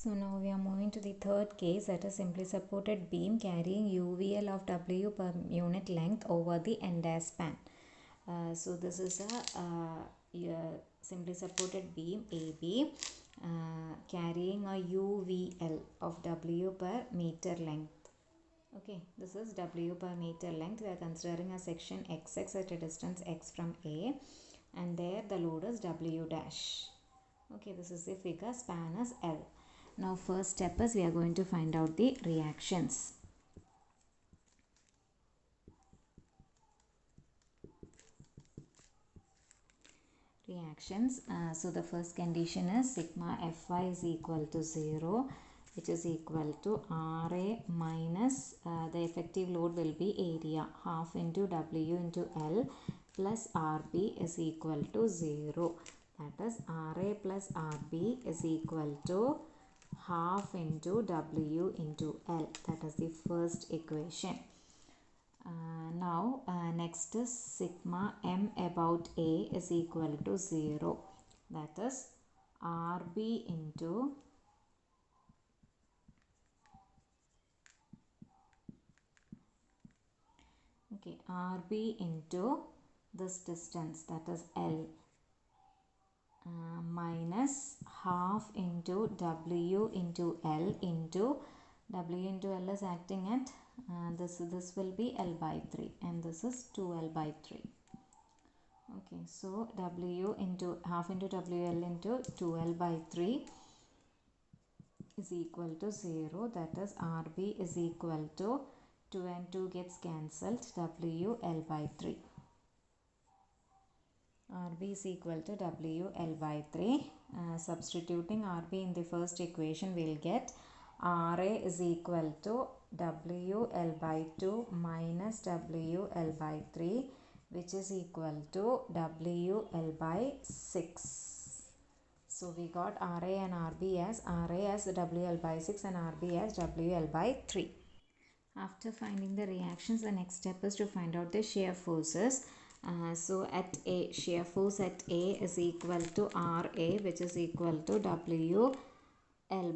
So now we are moving to the third case, that is simply supported beam carrying UVL of W per unit length over the entire span. So this is a simply supported beam AB carrying a UVL of W per meter length. Okay, this is W per meter length. We are considering a section XX at a distance X from A, and there the load is W dash. Okay, this is the figure, span is L. Now first step is we are going to find out the reactions. So the first condition is sigma Fy is equal to 0, which is equal to Ra minus the effective load will be area half into W into L plus Rb is equal to 0. That is Ra plus Rb is equal to half into W into L. That is the first equation. Now next is sigma m about A is equal to 0. That is Rb into Rb into this distance, that is L, minus half into W into L into W into L is acting at this will be L by 3 and this is 2L by 3. Okay, so W into half into WL into 2L by 3 is equal to 0. That is Rb is equal to 2 and 2 gets cancelled, WL by 3. Rb is equal to WL by 3. Substituting Rb in the first equation, we will get Ra is equal to WL by 2 minus WL by 3, which is equal to WL by 6. So we got Ra and Rb as Ra as WL by 6 and Rb as WL by 3. After finding the reactions, the next step is to find out the shear forces. So at A, shear force at A is equal to Ra, which is equal to WL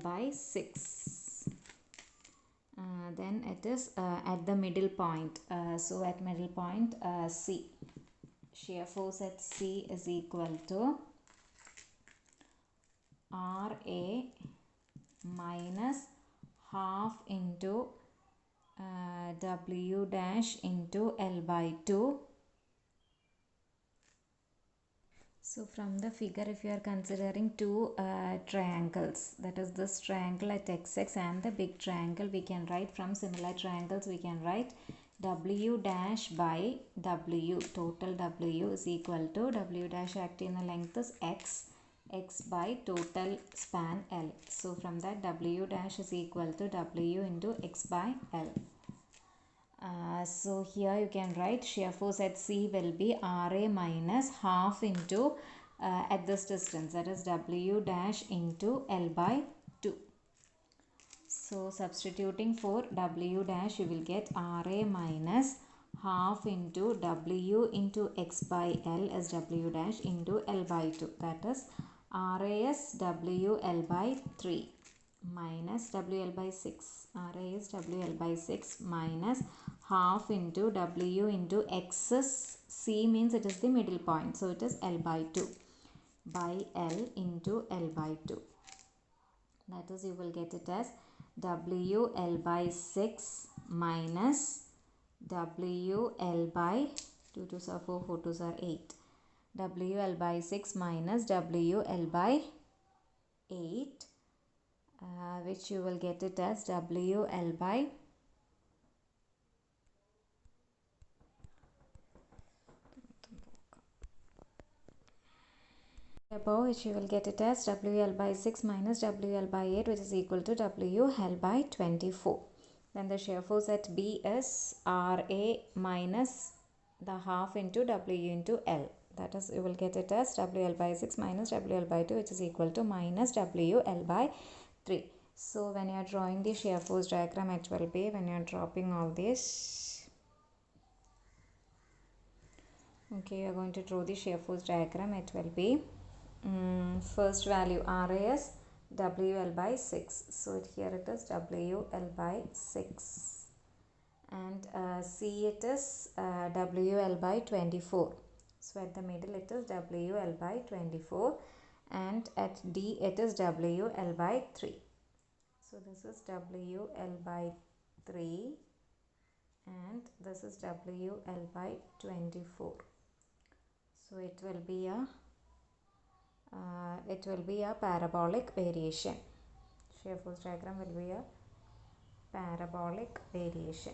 by 6. Then it is at the middle point. So at middle point C, shear force at C is equal to Ra minus half into W dash into L by 2. So from the figure, if you are considering two triangles, that is this triangle at XX and the big triangle, we can write from similar triangles, we can write W dash by W, total W is equal to W dash acting length is X, X by total span L. So from that, W dash is equal to W into X by L. So here you can write shear force at C will be Ra minus half into at this distance, that is W dash into L by 2. So substituting for W dash, you will get Ra minus half into W into X by L as W dash into L by 2. That is Ra is WL by 3 minus WL by 6. Ra is WL by 6 minus half into W into X is C means it is the middle point. So it is L by 2 by L into L by 2. That is, you will get it as WL by 6 minus WL by 2 2s are 4, 4 2s are 8. WL by 6 minus WL by 8, which you will get it as WL by above, which you will get it as WL by 6 minus WL by 8, which is equal to WL by 24. Then the shear force at B is Ra minus the half into W into L. That is, you will get it as WL by 6 minus WL by 2, which is equal to minus WL by 3. So when you are drawing the shear force diagram at 12B, when you are dropping all this, okay, you are going to draw the shear force diagram at 12B. First value Ra is WL by 6. So here it is WL by 6. And C it is WL by 24. So at the middle it is WL by 24. And at D it is WL by 3. So this is WL by 3. And this is WL by 24. So it will be a parabolic variation. Shear force diagram will be a parabolic variation.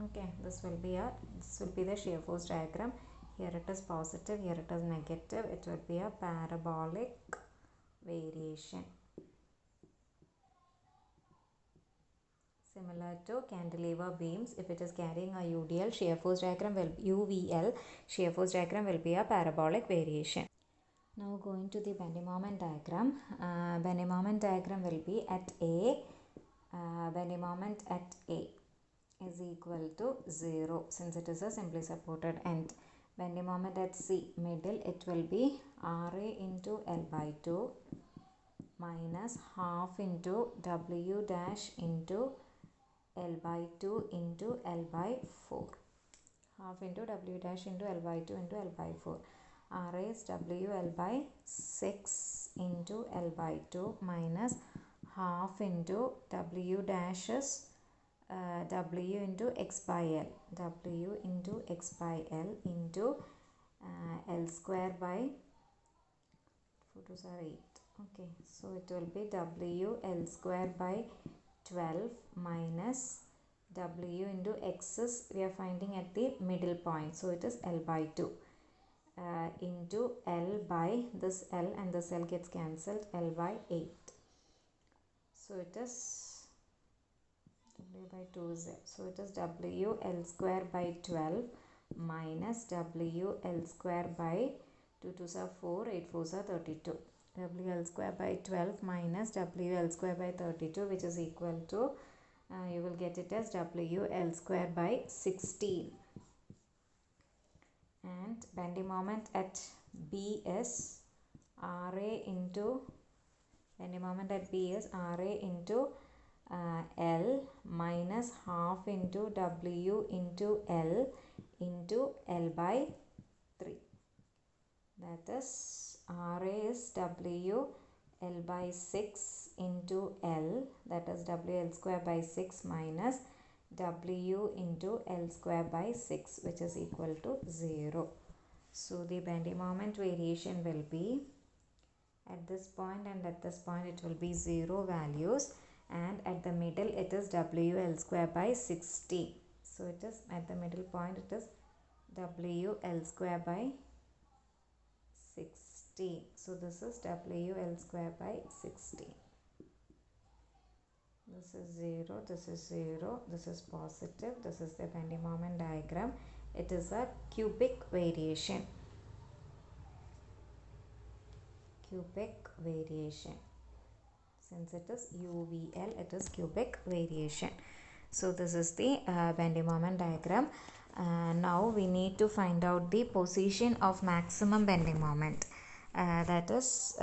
Okay, this will be the shear force diagram. Here it is positive, here it is negative. It will be a parabolic variation. Similar to cantilever beams, if it is carrying a UDL, shear force diagram will UVL, shear force diagram will be a parabolic variation. Now going to the bending moment diagram. Bending moment diagram will be at A. Bending moment at A is equal to 0 since it is a simply supported end. Bending moment at C, middle, it will be RA into L by 2 minus half into W dash into L by 2 into L by 4. Half into W dash into L by 2 into L by 4. RA is WL by 6 into L by 2 minus half into W dash is W into X by L. W into X by L into L square by 4 2s are 8. Okay, so it will be W L square by 12 minus W into X is we are finding at the middle point. So it is L by 2 into L by this L and this L gets cancelled, L by 8. So it is W by 2 is there. So it is W L square by 12 minus W L square by 2 2s are 4, 8 4s are 32. WL square by 12 minus WL square by 32, which is equal to, you will get it as WL square by 16. And bending moment at B is RA into, bending moment at B is RA into L minus half into W into L into L by 3. That is RA is W L by 6 into L, that is WL square by 6 minus W into L square by 6, which is equal to 0. So the bending moment variation will be at this point and at this point it will be 0 values, and at the middle it is WL square by 60. So it is at the middle point it is WL square by 60. So this is WL square by 60. This is 0, this is 0, this is positive, this is the bending moment diagram. It is a cubic variation. Cubic variation. Since it is UVL, it is cubic variation. So this is the bending moment diagram. Now we need to find out the position of maximum bending moment. That is,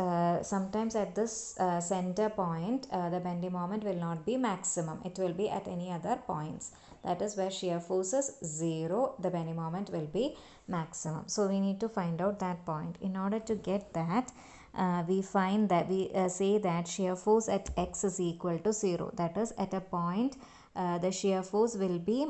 sometimes at this center point the bending moment will not be maximum, it will be at any other points. That is where shear force is 0, the bending moment will be maximum. So we need to find out that point. In order to get that, we find that we say that shear force at X is equal to 0. That is, at a point the shear force will be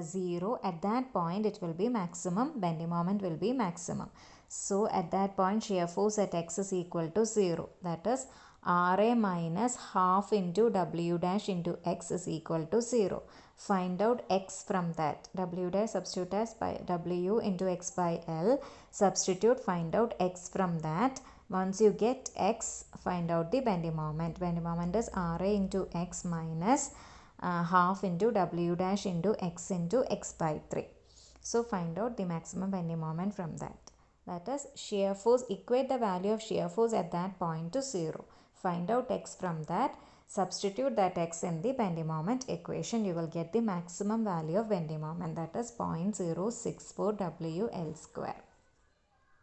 0. At that point it will be maximum, bending moment will be maximum. So at that point shear force at X is equal to 0. That is, RA minus half into W dash into X is equal to 0. Find out X from that. W dash substitute as by W into X by L. Substitute, find out X from that. Once you get X, find out the bending moment. Bending moment is RA into X minus half into W dash into X by 3. So find out the maximum bending moment from that. That is, shear force, equate the value of shear force at that point to 0. Find out X from that. Substitute that X in the bending moment equation. You will get the maximum value of bending moment, that is 0.064 WL square.